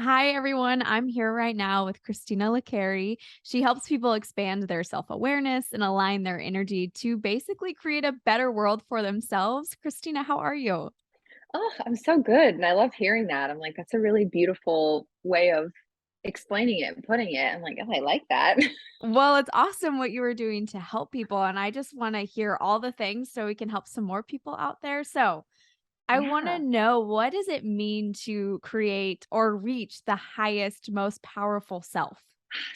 Hi, everyone. I'm here right now with Christina LaCarrie. She helps people expand their self awareness and align their energy to basically create a better world for themselves. Christina, how are you? Oh, I'm so good, and I love hearing that. I'm like, that's a really beautiful way of explaining it and putting it. I'm like, "Oh, I like that." Well, it's awesome what you were doing to help people. And I just want to hear all the things so we can help some more people out there. So, I want to Yeah. know, what does it mean to create or reach the highest, most powerful self?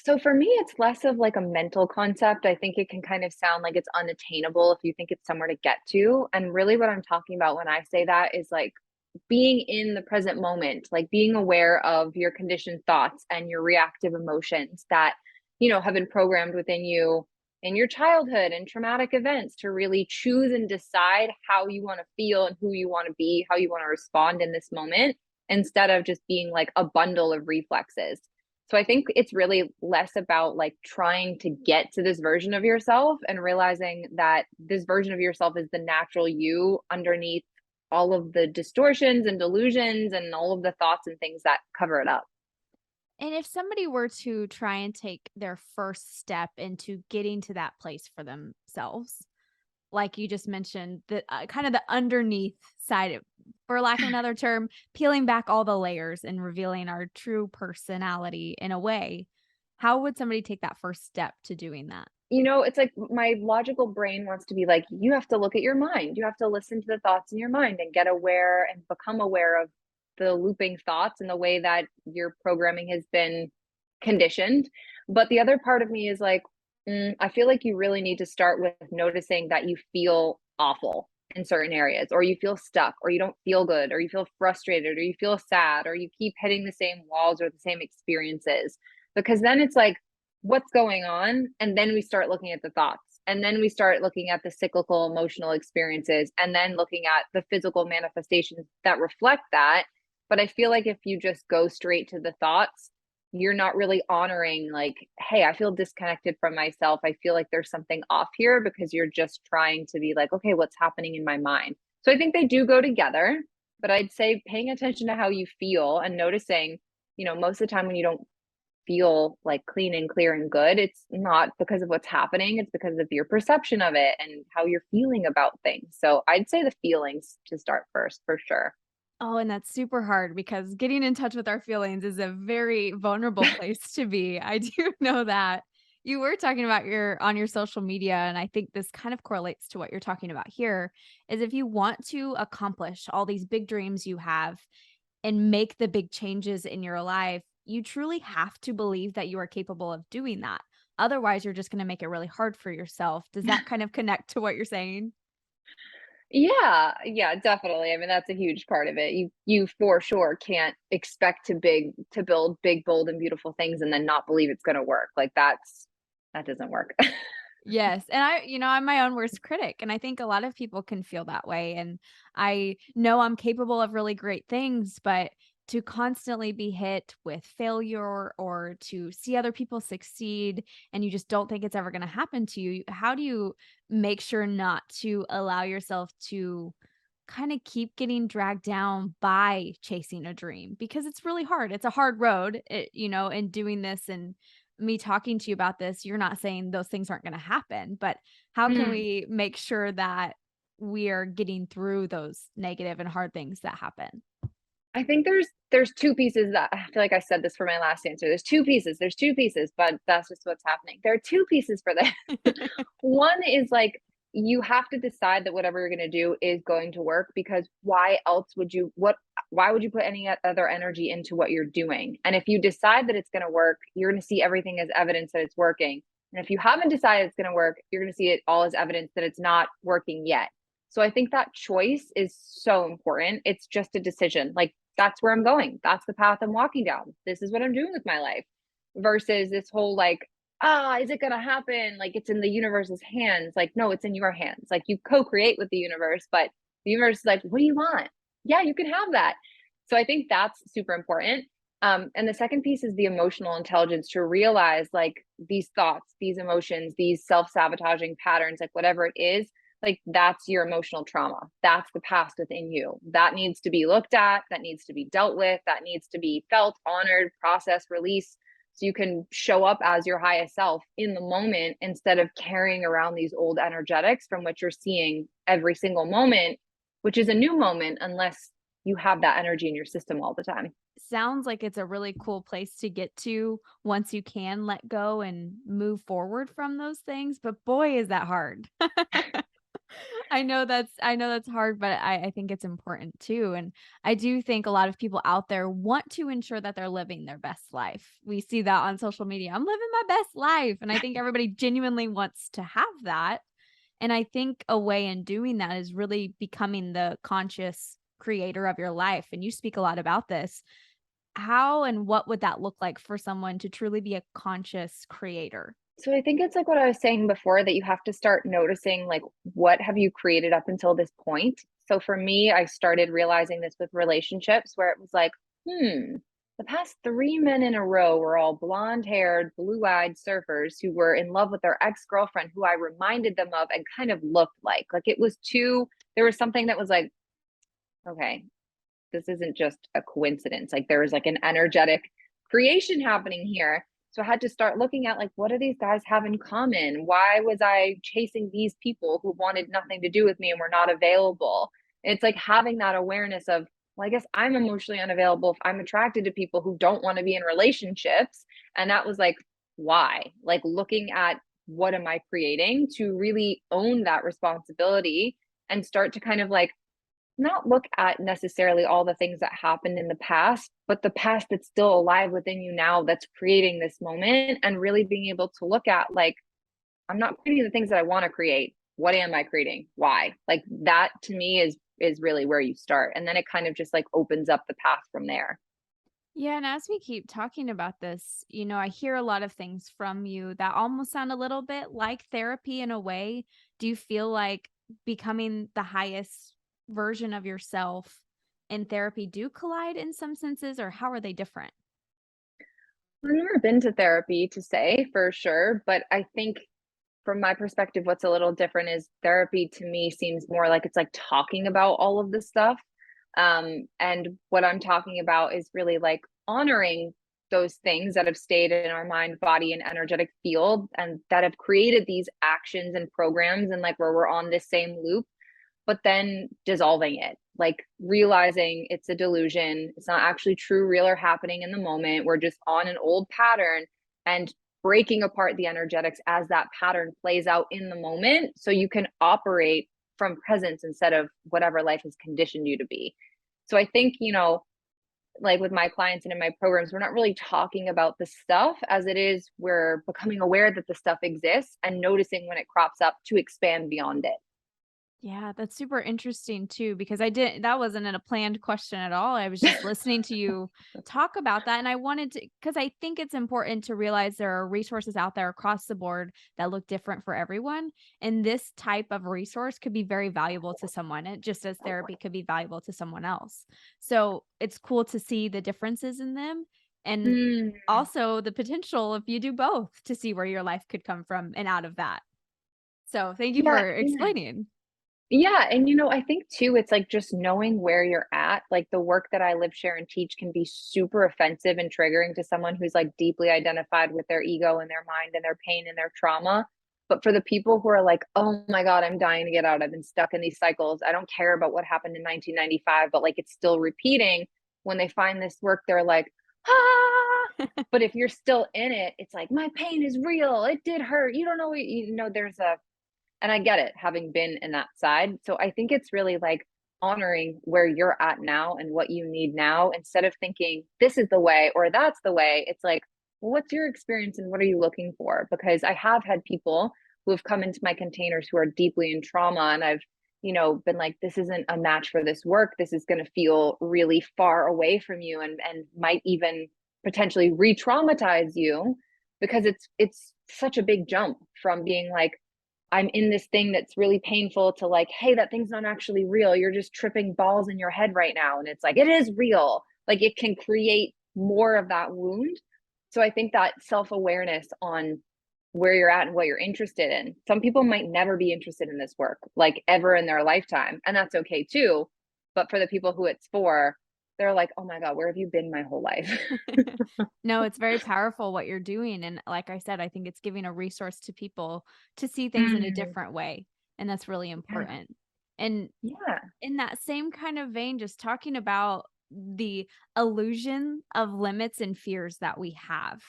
So for me, it's less of like a mental concept. I think it can kind of sound like it's unattainable if you think it's somewhere to get to. And really, what I'm talking about when I say that is like being in the present moment, like being aware of your conditioned thoughts and your reactive emotions that, have been programmed within you in your childhood and traumatic events to really choose and decide how you want to feel and who you want to be, how you want to respond in this moment, instead of just being like a bundle of reflexes. So I think it's really less about like trying to get to this version of yourself and realizing that this version of yourself is the natural you underneath all of the distortions and delusions and all of the thoughts and things that cover it up. And if somebody were to try and take their first step into getting to that place for themselves, like you just mentioned, the kind of the underneath side of, for lack of another term, peeling back all the layers and revealing our true personality in a way, how would somebody take that first step to doing that? It's like my logical brain wants to be like, you have to look at your mind. You have to listen to the thoughts in your mind and get aware and become aware of the looping thoughts and the way that your programming has been conditioned. But the other part of me is like, I feel like you really need to start with noticing that you feel awful in certain areas, or you feel stuck, or you don't feel good, or you feel frustrated, or you feel sad, or you keep hitting the same walls or the same experiences. Because then it's like, what's going on? And then we start looking at the thoughts. And then we start looking at the cyclical emotional experiences and then looking at the physical manifestations that reflect that. But I feel like if you just go straight to the thoughts, you're not really honoring, like, hey, I feel disconnected from myself. I feel like there's something off here because you're just trying to be like, okay, what's happening in my mind? So I think they do go together. But I'd say paying attention to how you feel and noticing, most of the time when you don't feel like clean and clear and good, it's not because of what's happening, it's because of your perception of it and how you're feeling about things. So I'd say the feelings to start first for sure. Oh, and that's super hard because getting in touch with our feelings is a very vulnerable place to be. I do know that. You were talking about your social media, and I think this kind of correlates to what you're talking about here, is if you want to accomplish all these big dreams you have and make the big changes in your life, you truly have to believe that you are capable of doing that. Otherwise, you're just gonna make it really hard for yourself. Does that kind of connect to what you're saying? Yeah, yeah, definitely. I mean, that's a huge part of it. You for sure can't expect to build big, bold, and beautiful things and then not believe it's gonna work. Like that doesn't work. Yes, and I'm my own worst critic, and I think a lot of people can feel that way, and I know I'm capable of really great things, but to constantly be hit with failure or to see other people succeed and you just don't think it's ever gonna happen to you, how do you make sure not to allow yourself to kinda keep getting dragged down by chasing a dream? Because it's really hard, it's a hard road, in doing this and me talking to you about this, you're not saying those things aren't gonna happen, but how can Mm. we make sure that we are getting through those negative and hard things that happen? I think there's 2 pieces that I feel like I said this for my last answer. There's 2 pieces, but that's just what's happening. There are 2 pieces for this. One is like you have to decide that whatever you're gonna do is going to work because why would you put any other energy into what you're doing? And if you decide that it's gonna work, you're gonna see everything as evidence that it's working. And if you haven't decided it's gonna work, you're gonna see it all as evidence that it's not working yet. So I think that choice is so important. It's just a decision. Like that's where I'm going. That's the path I'm walking down. This is what I'm doing with my life. Versus this whole like, is it gonna happen? Like it's in the universe's hands. Like, no, it's in your hands. Like you co-create with the universe, but the universe is like, what do you want? Yeah, you can have that. So I think that's super important. And the second piece is the emotional intelligence to realize like these thoughts, these emotions, these self-sabotaging patterns, like whatever it is, like that's your emotional trauma. That's the past within you. That needs to be looked at, that needs to be dealt with, that needs to be felt, honored, processed, released, so you can show up as your highest self in the moment instead of carrying around these old energetics from which you're seeing every single moment, which is a new moment unless you have that energy in your system all the time. Sounds like it's a really cool place to get to once you can let go and move forward from those things, but boy, is that hard. I know that's hard, but I think it's important too. And I do think a lot of people out there want to ensure that they're living their best life. We see that on social media. I'm living my best life. And I think everybody genuinely wants to have that. And I think a way in doing that is really becoming the conscious creator of your life. And you speak a lot about this. How and what would that look like for someone to truly be a conscious creator? So I think it's like what I was saying before, that you have to start noticing like what have you created up until this point. So for me, I started realizing this with relationships where it was like, the past 3 men in a row were all blonde haired, blue eyed surfers who were in love with their ex girlfriend, who I reminded them of and kind of looked like it was too, there was something that was like, okay, this isn't just a coincidence. Like there was like an energetic creation happening here. So I had to start looking at like, what do these guys have in common? Why was I chasing these people who wanted nothing to do with me and were not available? It's like having that awareness of, well, I guess I'm emotionally unavailable if I'm attracted to people who don't want to be in relationships. And that was like, why? Like looking at what am I creating to really own that responsibility and start to kind of like not look at necessarily all the things that happened in the past, but the past that's still alive within you now that's creating this moment, and really being able to look at like, I'm not creating the things that I want to create. What am I creating? Why? Like that to me is really where you start. And then it kind of just like opens up the path from there. Yeah, and as we keep talking about this, I hear a lot of things from you that almost sound a little bit like therapy in a way. Do you feel like becoming the highest version of yourself and therapy do collide in some senses, or how are they different? I've never been to therapy to say for sure, but I think from my perspective, what's a little different is therapy to me seems more like it's like talking about all of this stuff. And what I'm talking about is really like honoring those things that have stayed in our mind, body, and energetic field, and that have created these actions and programs, and like where we're on this same loop, but then dissolving it, like realizing it's a delusion. It's not actually true, real, or happening in the moment. We're just on an old pattern, and breaking apart the energetics as that pattern plays out in the moment so you can operate from presence instead of whatever life has conditioned you to be. So I think, like with my clients and in my programs, we're not really talking about the stuff as it is. We're becoming aware that the stuff exists and noticing when it crops up to expand beyond it. Yeah, that's super interesting too, because that wasn't a planned question at all. I was just listening to you talk about that. And I wanted to, because I think it's important to realize there are resources out there across the board that look different for everyone. And this type of resource could be very valuable to someone, and just as therapy could be valuable to someone else. So it's cool to see the differences in them. And Mm, also the potential, if you do both, to see where your life could come from and out of that. So thank you yeah, for yeah. explaining. Yeah, and I think too, it's like just knowing where you're at. Like the work that I live, share, and teach can be super offensive and triggering to someone who's like deeply identified with their ego and their mind and their pain and their trauma. But for the people who are like, oh my God, I'm dying to get out. I've been stuck in these cycles. I don't care about what happened in 1995, but like it's still repeating. When they find this work, they're like, ah. But if you're still in it, it's like, my pain is real. It did hurt. You don't know, there's a, and I get it, having been in that side. So I think it's really like honoring where you're at now and what you need now, instead of thinking this is the way or that's the way. It's like, well, what's your experience and what are you looking for? Because I have had people who have come into my containers who are deeply in trauma, and I've, been like, this isn't a match for this work. This is going to feel really far away from you, and might even potentially re-traumatize you, because it's such a big jump from being like, I'm in this thing that's really painful, to like, hey, that thing's not actually real. You're just tripping balls in your head right now. And it's like, it is real. Like it can create more of that wound. So I think that self awareness on where you're at and what you're interested in. Some people might never be interested in this work, like ever in their lifetime, and that's okay too. But for the people who it's for, they're like, oh my God, where have you been my whole life? No, it's very powerful what you're doing, and like I said, I think it's giving a resource to people to see things in a Mm, different way, and that's really yeah. important. And Yeah. in that same kind of vein, just talking about the illusion of limits and fears that we have.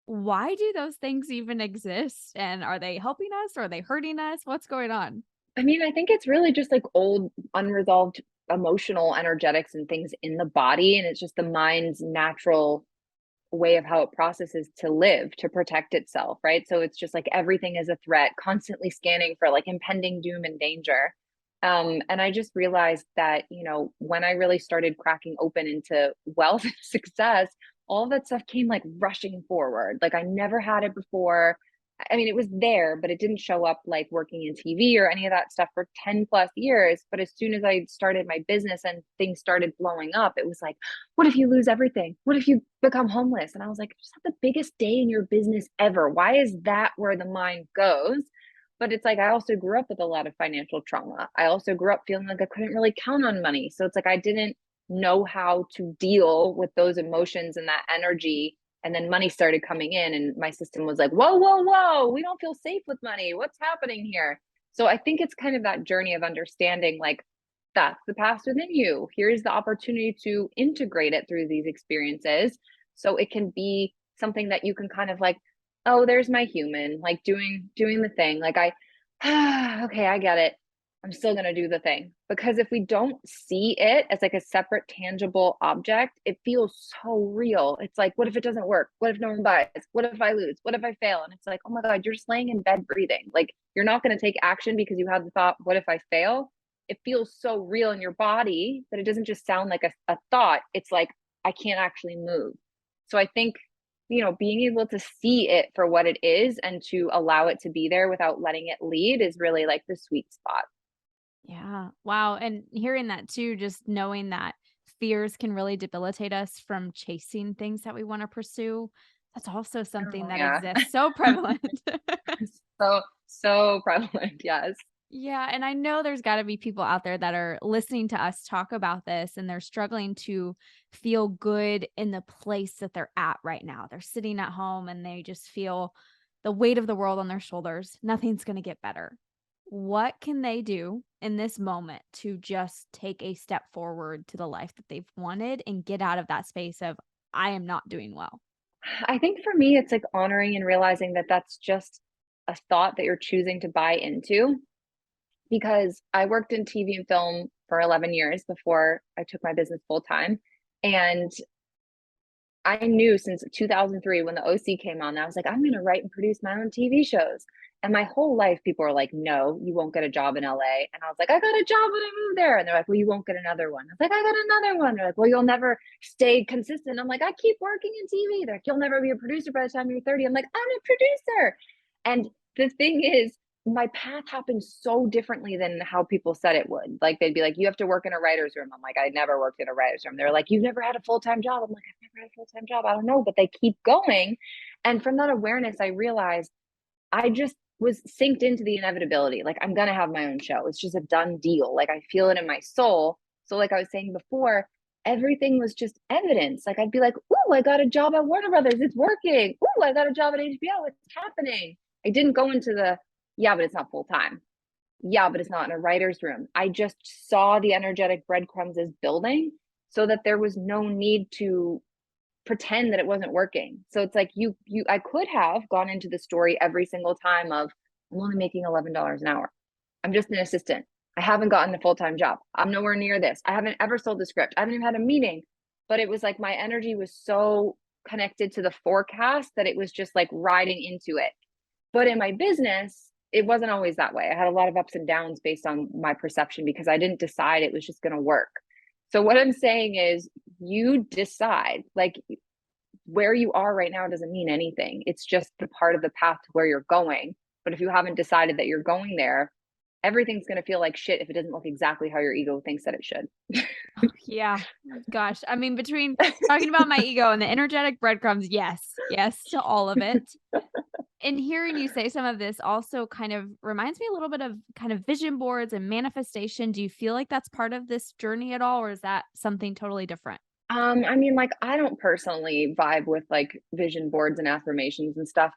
Why do those things even exist? And are they helping us? Or are they hurting us? What's going on? I mean, I think it's really just like old, unresolved emotional energetics and things in the body. And it's just the mind's natural way of how it processes to live, to protect itself, right? So it's just like everything is a threat, constantly scanning for like impending doom and danger. And I just realized that, when I really started cracking open into wealth and success, all of that stuff came like rushing forward. Like I never had it before. I mean, it was there, but it didn't show up like working in TV or any of that stuff for 10 plus years. But as soon as I started my business and things started blowing up, it was like, what if you lose everything? What if you become homeless? And I was like, just have the biggest day in your business ever. Why is that where the mind goes? But it's like, I also grew up with a lot of financial trauma. I also grew up feeling like I couldn't really count on money. So it's like, I didn't know how to deal with those emotions and that energy. And then money started coming in, and my system was like, whoa, whoa, whoa, we don't feel safe with money. What's happening here? So I think it's kind of that journey of understanding like, that's the past within you. Here's the opportunity to integrate it through these experiences. So it can be something that you can kind of like, oh, there's my human, like doing the thing. Like okay, I get it. I'm still going to do the thing. Because if we don't see it as like a separate tangible object, it feels so real. It's like, what if it doesn't work? What if no one buys? What if I lose? What if I fail? And it's like, oh my God, you're just laying in bed breathing. Like you're not going to take action because you had the thought, what if I fail? It feels so real in your body that it doesn't just sound like a thought. It's like, I can't actually move. So I think, being able to see it for what it is and to allow it to be there without letting it lead is really like the sweet spot. Yeah. Wow. And hearing that too, just knowing that fears can really debilitate us from chasing things that we want to pursue. That's also something Oh, that yeah. exists so prevalent. So prevalent. Yes. Yeah, and I know there's gotta be people out there that are listening to us talk about this, and they're struggling to feel good in the place that they're at right now. They're sitting at home and they just feel the weight of the world on their shoulders. Nothing's gonna get better. What can they do in this moment to just take a step forward to the life that they've wanted and get out of that space of, I am not doing well? I think for me, it's like honoring and realizing that that's just a thought that you're choosing to buy into. Because I worked in TV and film for 11 years before I took my business full time. And I knew since 2003 when the OC came on, I was like, I'm going to write and produce my own TV shows. And my whole life, people were like, no, you won't get a job in LA. And I was like, I got a job when I moved there. And they're like, well, you won't get another one. I was like, I got another one. They're like, well, you'll never stay consistent. I'm like, I keep working in TV. They're like, you'll never be a producer by the time you're 30. I'm like, I'm a producer. And the thing is, my path happened so differently than how people said it would. Like they'd be like, you have to work in a writer's room. I'm like, I never worked in a writer's room. They're like, you've never had a full-time job. I'm like, I've never had a full-time job. I don't know, but they keep going. And from that awareness, I realized I just was synced into the inevitability. Like I'm gonna have my own show. It's just a done deal. Like I feel it in my soul. So like I was saying before, everything was just evidence. Like I'd be like, "Ooh, I got a job at Warner Brothers. It's working. Ooh, I got a job at HBO. It's happening." I didn't go into the, yeah, but it's not full time. Yeah, but it's not in a writer's room. I just saw the energetic breadcrumbs as building so that there was no need to pretend that it wasn't working. So it's like I could have gone into the story every single time of I'm only making $11 an hour. I'm just an assistant. I haven't gotten a full-time job. I'm nowhere near this. I haven't ever sold the script. I haven't even had a meeting. But it was like my energy was so connected to the forecast that it was just like riding into it. But in my business, it wasn't always that way. I had a lot of ups and downs based on my perception because I didn't decide it was just going to work. So what I'm saying is you decide, like where you are right now doesn't mean anything. It's just the part of the path to where you're going. But if you haven't decided that you're going there, everything's going to feel like shit if it doesn't look exactly how your ego thinks that it should. Yeah. Gosh. I mean, between talking about my ego and the energetic breadcrumbs, yes. Yes to all of it. And hearing you say some of this also kind of reminds me a little bit of kind of vision boards and manifestation. Do you feel like that's part of this journey at all, or is that something totally different? I mean, like, I don't personally vibe with like vision boards and affirmations and stuff,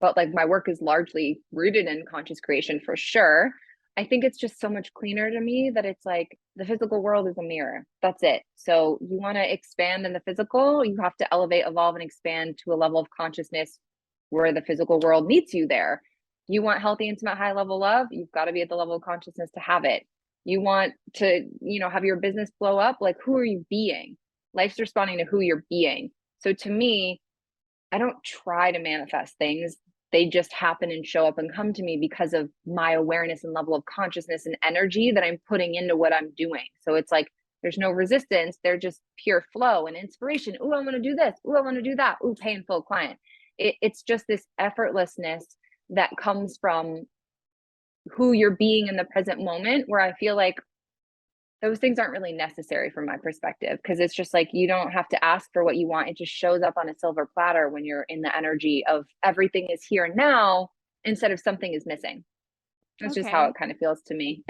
but like my work is largely rooted in conscious creation for sure. I think it's just so much cleaner to me that it's like the physical world is a mirror. That's it. So you want to expand in the physical, you have to elevate, evolve, and expand to a level of consciousness where the physical world meets you there. You want healthy, intimate, high level love, you've got to be at the level of consciousness to have it. You want to, have your business blow up, like who are you being? Life's responding to who you're being. So to me, I don't try to manifest things. They just happen and show up and come to me because of my awareness and level of consciousness and energy that I'm putting into what I'm doing. So it's like there's no resistance. They're just pure flow and inspiration. Ooh, I want to do this. Ooh, I want to do that. Ooh, pay in full client. It's just this effortlessness that comes from who you're being in the present moment, where I feel like those things aren't really necessary from my perspective, because it's just like you don't have to ask for what you want. It just shows up on a silver platter when you're in the energy of everything is here now instead of something is missing. That's just how Okay. it kind of feels to me.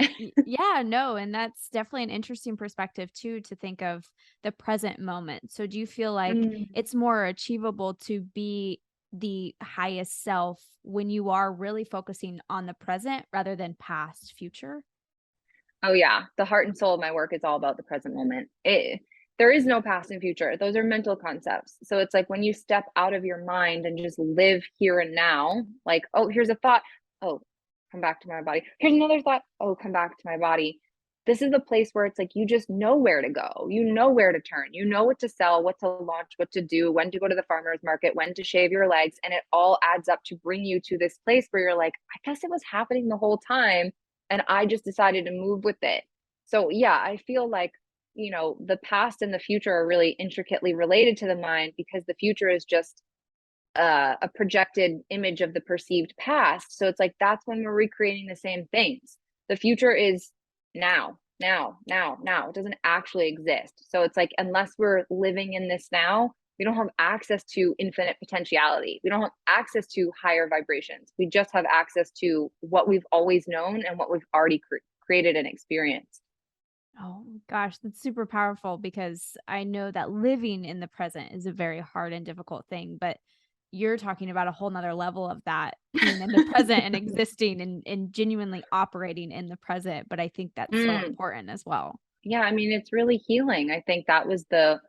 Yeah, no, and that's definitely an interesting perspective too to think of the present moment. So do you feel like Mm. it's more achievable to be the highest self when you are really focusing on the present rather than past, future? Oh yeah, the heart and soul of my work is all about the present moment. There is no past and future. Those are mental concepts. So it's like when you step out of your mind and just live here and now, like, oh, here's a thought. Oh, come back to my body. Here's another thought. Oh, come back to my body. This is a place where it's like you just know where to go. You know where to turn. You know what to sell, what to launch, what to do, when to go to the farmer's market, when to shave your legs. And it all adds up to bring you to this place where you're like, I guess it was happening the whole time and I just decided to move with it. So yeah, I feel like, the past and the future are really intricately related to the mind, because the future is just a projected image of the perceived past. So it's like that's when we're recreating the same things. The future is now, now, now, now. It doesn't actually exist. So it's like unless we're living in this now, we don't have access to infinite potentiality. We don't have access to higher vibrations. We just have access to what we've always known and what we've already created and experienced. Oh gosh, that's super powerful because I know that living in the present is a very hard and difficult thing, but you're talking about a whole nother level of that being in the present and existing and genuinely operating in the present. But I think that's so Mm, important as well. yeah, I mean, it's really healing. I think that was the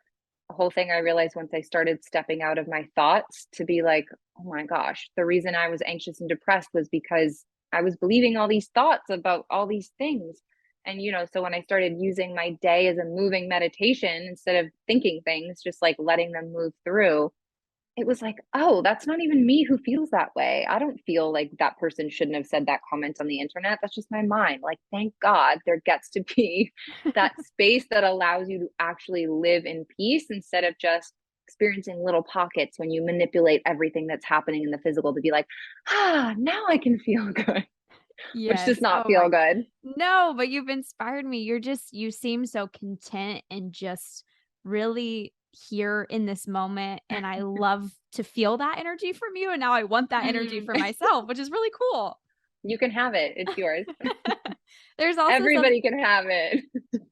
whole thing I realized once I started stepping out of my thoughts, to be like, oh my gosh, the reason I was anxious and depressed was because I was believing all these thoughts about all these things. And, so when I started using my day as a moving meditation instead of thinking things, just like letting them move through, it was like, "Oh, that's not even me who feels that way. I don't feel like that person shouldn't have said that comment on the internet. That's just my mind." Like, thank God there gets to be that space that allows you to actually live in peace instead of just experiencing little pockets when you manipulate everything that's happening in the physical to be like, "Ah, now I can feel good," which Yes. does not Oh my feel good. no, but you've inspired me. You seem so content and just really here in this moment. And I love to feel that energy from you. And now I want that energy Mm. for myself, which is really cool. You can have it. It's yours. There's also some Everybody can have it.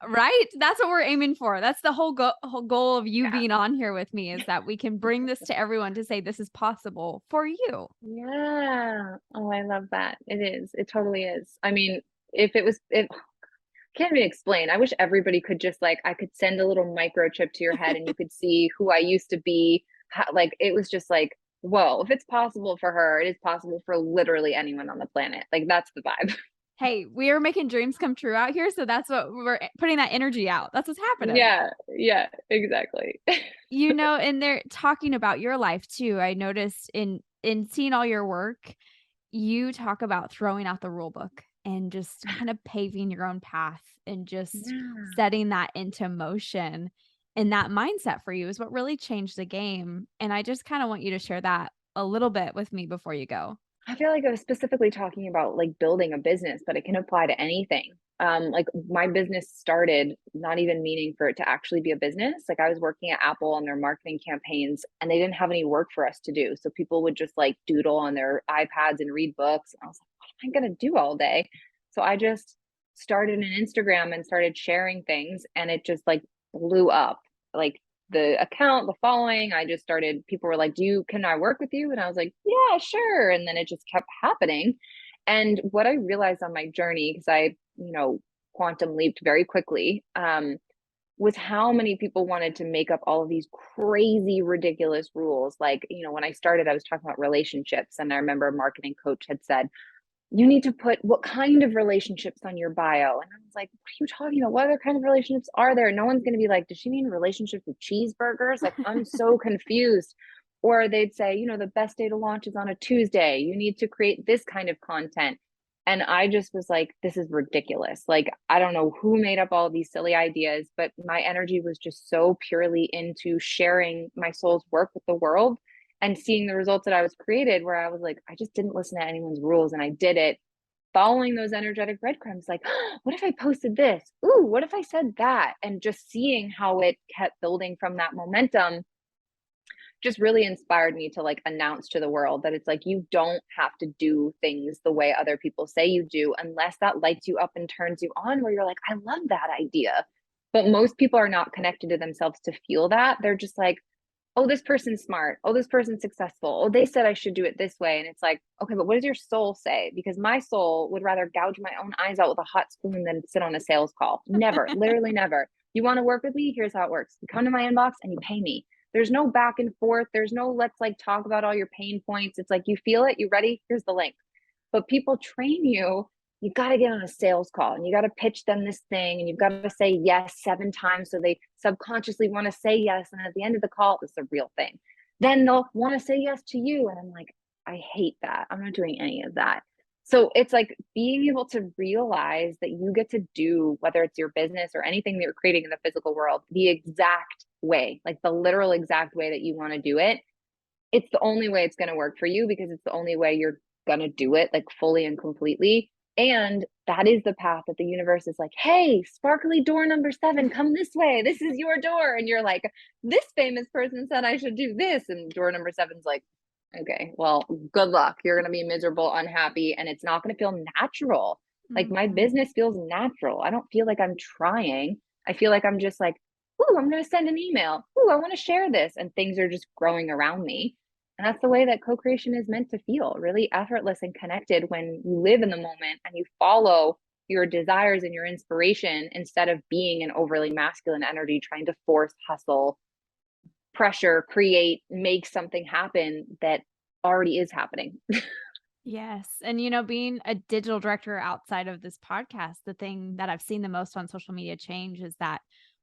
right? That's what we're aiming for. That's the whole goal of you Yeah. being on here with me is that we can bring this to everyone to say this is possible for you. Yeah. Oh, I love that. It is. It totally is. I mean, if can't even explain. I wish everybody could just like I could send a little microchip to your head and you could see who I used to be. How, like it was just like, whoa, if it's possible for her, it is possible for literally anyone on the planet. Like that's the vibe. Hey, we are making dreams come true out here. So that's what we're putting that energy out. That's what's happening. Yeah, yeah, exactly. And they're talking about your life too. I noticed in seeing all your work, you talk about throwing out the rule book and just kind of paving your own path and just Yeah. setting that into motion. And that mindset for you is what really changed the game. And I just kind of want you to share that a little bit with me before you go. I feel like I was specifically talking about like building a business, but it can apply to anything. Like my business started not even meaning for it to actually be a business. Like I was working at Apple on their marketing campaigns and they didn't have any work for us to do. So people would just like doodle on their iPads and read books. And I was like, what am I going to do all day? So I just started an Instagram and started sharing things and it just like blew up. Like the account, the following, I just started, people were like, can I work with you? And I was like, yeah, sure. And then it just kept happening. And what I realized on my journey, because I, quantum leaped very quickly, was how many people wanted to make up all of these crazy, ridiculous rules. Like, when I started, I was talking about relationships. And I remember a marketing coach had said, you need to put what kind of relationships on your bio. And I was like, what are you talking about? What other kind of relationships are there? No one's going to be like, does she mean relationships with cheeseburgers? Like, I'm so confused. Or they'd say, the best day to launch is on a Tuesday. You need to create this kind of content. And I just was like, this is ridiculous. Like, I don't know who made up all these silly ideas, but my energy was just so purely into sharing my soul's work with the world and seeing the results that I was created, where I was like, I just didn't listen to anyone's rules and I did it following those energetic breadcrumbs. Like, oh, what if I posted this? Ooh, what if I said that? And just seeing how it kept building from that momentum just really inspired me to like announce to the world that it's like, you don't have to do things the way other people say you do unless that lights you up and turns you on, where you're like, I love that idea. But most people are not connected to themselves to feel that. They're just like, oh, this person's smart. Oh, this person's successful. Oh, they said I should do it this way. And it's like, okay, but what does your soul say? Because my soul would rather gouge my own eyes out with a hot spoon than sit on a sales call. Never, literally never. You want to work with me? Here's how it works. You come to my inbox and you pay me. There's no back and forth. There's no let's like talk about all your pain points. It's like, you feel it, you ready? Here's the link. But people train you got to get on a sales call and you got to pitch them this thing and you've got to say yes 7 times so they subconsciously want to say yes. And at the end of the call, it's a real thing. Then they'll want to say yes to you. And I'm like, I hate that. I'm not doing any of that. So it's like being able to realize that you get to do, whether it's your business or anything that you're creating in the physical world, the exact way, like the literal exact way that you want to do it. It's the only way it's going to work for you because it's the only way you're going to do it like fully and completely. And that is the path that the universe is like, hey, sparkly door number 7, come this way. This is your door. And you're like, this famous person said I should do this. And door number 7's like, okay, well, good luck. You're going to be miserable, unhappy, and it's not going to feel natural. Like my Mhm. business feels natural. I don't feel like I'm trying. I feel like I'm just like, ooh, I'm going to send an email. Ooh, I want to share this. And things are just growing around me. And that's the way that co-creation is meant to feel, really effortless and connected when you live in the moment and you follow your desires and your inspiration instead of being an overly masculine energy trying to force, hustle, pressure, create, make something happen that already is happening. Yes. And, being a digital director outside of this podcast, the thing that I've seen the most on social media change is that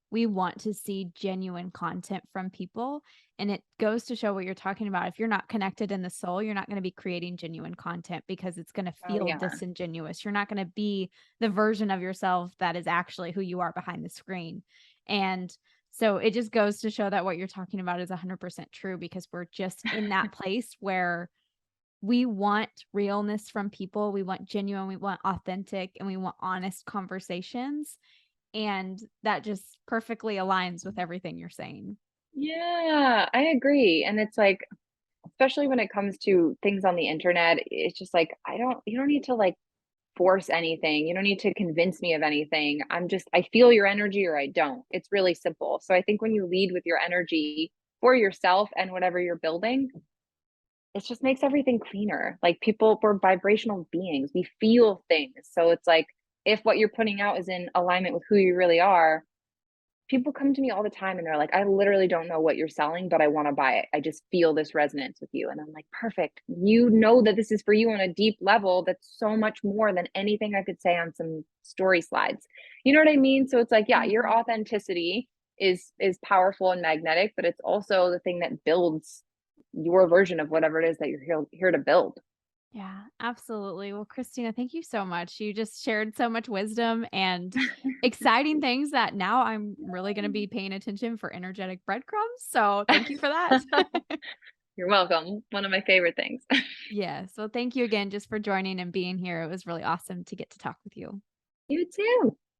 we want to see genuine content from people. And it goes to show what you're talking about. If you're not connected in the soul, you're not going to be creating genuine content because it's going to Oh, feel yeah. disingenuous. You're not going to be the version of yourself that is actually who you are behind the screen. And so it just goes to show that what you're talking about is 100% true because we're just in that place where we want realness from people. We want genuine, we want authentic, and we want honest conversations. And that just perfectly aligns with everything you're saying. Yeah, I agree. And it's like, especially when it comes to things on the internet, it's just like, you don't need to like force anything. You don't need to convince me of anything. I feel your energy or I don't. It's really simple. So I think when you lead with your energy for yourself and whatever you're building, it just makes everything cleaner. Like we're vibrational beings. We feel things. So it's like if what you're putting out is in alignment with who you really are, people come to me all the time and they're like, I literally don't know what you're selling, but I want to buy it. I just feel this resonance with you. And I'm like, perfect. You know that this is for you on a deep level that's so much more than anything I could say on some story slides. You know what I mean? So it's like, yeah, your Mhm. authenticity is powerful and magnetic, but it's also the thing that builds your version of whatever it is that you're here to build. Yeah, absolutely. Well, Christina, thank you so much. You just shared so much wisdom and exciting things that now I'm really going to be paying attention for energetic breadcrumbs. So thank you for that. You're welcome. One of my favorite things. Yeah. So thank you again just for joining and being here. It was really awesome to get to talk with you. You too.